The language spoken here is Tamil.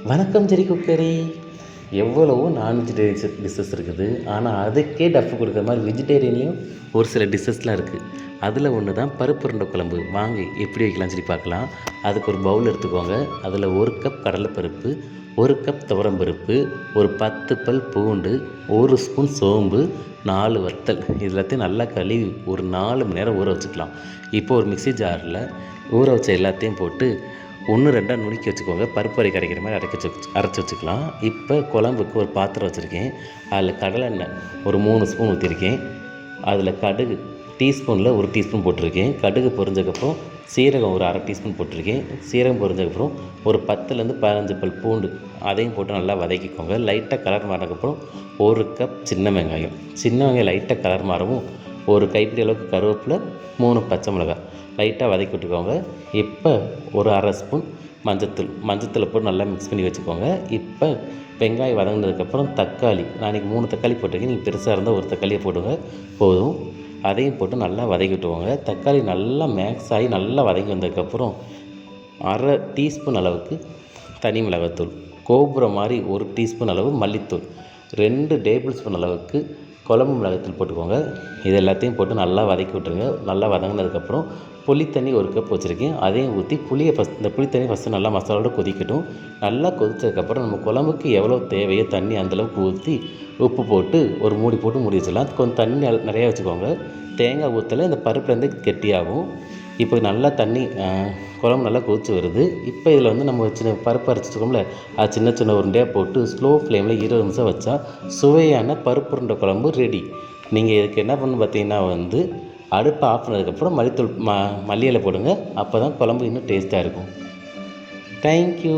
வணக்கம் ஜெரி குக்கரி. எவ்வளவோ நான்வெஜ் டிஷ்ஷஸ் இருக்குது. ஆனால் அதுக்கே டஃப் கொடுக்குற மாதிரி வெஜிடேரியன்லேயும் ஒரு சில டிஷ்ஷஸ்லாம் இருக்குது. அதில் ஒன்று தான் பருப்பு உருண்டை குழம்பு. வாங்க எப்படி வைக்கலாம்னு சொல்லி பார்க்கலாம். அதுக்கு ஒரு பவுல் எடுத்துக்கோங்க. அதில் 1 கப் கடலைப்பருப்பு, 1 கப் துவரம்பருப்பு, ஒரு 10 பல் பூண்டு, 1 ஸ்பூன் சோம்பு, 4 வத்தல். இது எல்லாத்தையும் நல்லா கழுவி ஒரு 4 மணி நேரம் ஊற வச்சுக்கலாம். இப்போ ஒரு மிக்ஸி ஜாரில் ஊற வச்ச எல்லாத்தையும் போட்டு 1 2 நுணுக்கி வச்சுக்கோங்க. பருப்பு வரை கரைக்கிற மாதிரி அரைச்சி வச்சுக்கலாம். இப்போ குழம்புக்கு ஒரு பாத்திரம் வச்சுருக்கேன். அதில் கடலெண்ணெய் ஒரு 3 ஸ்பூன் ஊற்றிருக்கேன். அதில் கடுகு டீஸ்பூனில் 1 டீஸ்பூன் போட்டிருக்கேன். கடுகு பொரிஞ்சதுக்கப்புறம் சீரகம் ஒரு 1/2 டீஸ்பூன் போட்டிருக்கேன். சீரகம் பொரிஞ்சதுக்கப்புறம் ஒரு 10லேருந்து 15 பல் பூண்டு அதையும் போட்டு நல்லா வதக்கிக்கோங்க. லைட்டாக கலர் மாறினதுக்கப்புறம் 1 கப் சின்ன வெங்காயம் லைட்டாக கலர் மாறவும் ஒரு கைப்பிடி அளவுக்கு கருவேப்பிலை, 3 பச்சை மிளகாய் லைட்டாக வதக்கி விட்டுக்கோங்க. இப்போ ஒரு 1/2 ஸ்பூன் மஞ்சத்தூள் போட்டு நல்லா மிக்ஸ் பண்ணி வச்சுக்கோங்க. இப்போ வெங்காயம் வதங்கினதுக்கப்புறம் தக்காளி, நான் இன்றைக்கி 3 தக்காளி போட்டிருக்கேன். நீங்கள் பெருசாக இருந்தால் ஒரு தக்காளியை போடுங்க போதும். அதையும் போட்டு நல்லா வதக்கி விட்டுக்கோங்க. தக்காளி நல்லா மேக்ஸ் ஆகி நல்லா வதக்கி வந்ததுக்கப்புறம் 1/2 டீஸ்பூன் அளவுக்கு தனி மிளகாத்தூள், கோபுரம் மாதிரி 1 டீஸ்பூன் அளவு மல்லித்தூள், 2 டேபிள் ஸ்பூன் அளவுக்கு குழம்பு மிளகாத்தூள் போட்டுக்கோங்க. இது எல்லாத்தையும் போட்டு நல்லா வதக்கி விட்டுருங்க. நல்லா வதங்கினதுக்கப்புறம் புளித்தண்ணி 1 கப் வச்சுருக்கேன். அதையும் ஊற்றி இந்த புளித்தண்ணி ஃபஸ்ட்டு நல்லா மசாலாவோட கொதிக்கட்டும். நல்லா கொதித்ததுக்கப்புறம் நம்ம குழம்புக்கு எவ்வளோ தேவையோ தண்ணி அந்தளவுக்கு ஊற்றி உப்பு போட்டு ஒரு மூடி போட்டு மூடி வச்சிடலாம். கொஞ்சம் தண்ணி நிறையா வச்சுக்கோங்க. தேங்காய் ஊற்றலை, இந்த பருப்புலேருந்து கெட்டியாகும். இப்போ நல்லா தண்ணி குழம்பு நல்லா கொதிச்சு வருது. இப்போ இதில் வந்து நம்ம சின்ன பருப்பு அரைச்சிருக்கோம்ல, அது சின்ன சின்ன உருண்டையாக போட்டு ஸ்லோ ஃப்ளேமில் 20 நிமிஷம் வச்சா சுவையான பருப்பு உருண்டை குழம்பு ரெடி. நீங்கள் இதுக்கு என்ன பண்ணணும் பார்த்தீங்கன்னா வந்து அடுப்பை ஆஃப் பண்ணதுக்கப்புறம் மல்லி இலை போடுங்க. அப்போ தான் குழம்பு இன்னும் டேஸ்ட்டாக இருக்கும். தேங்க்யூ.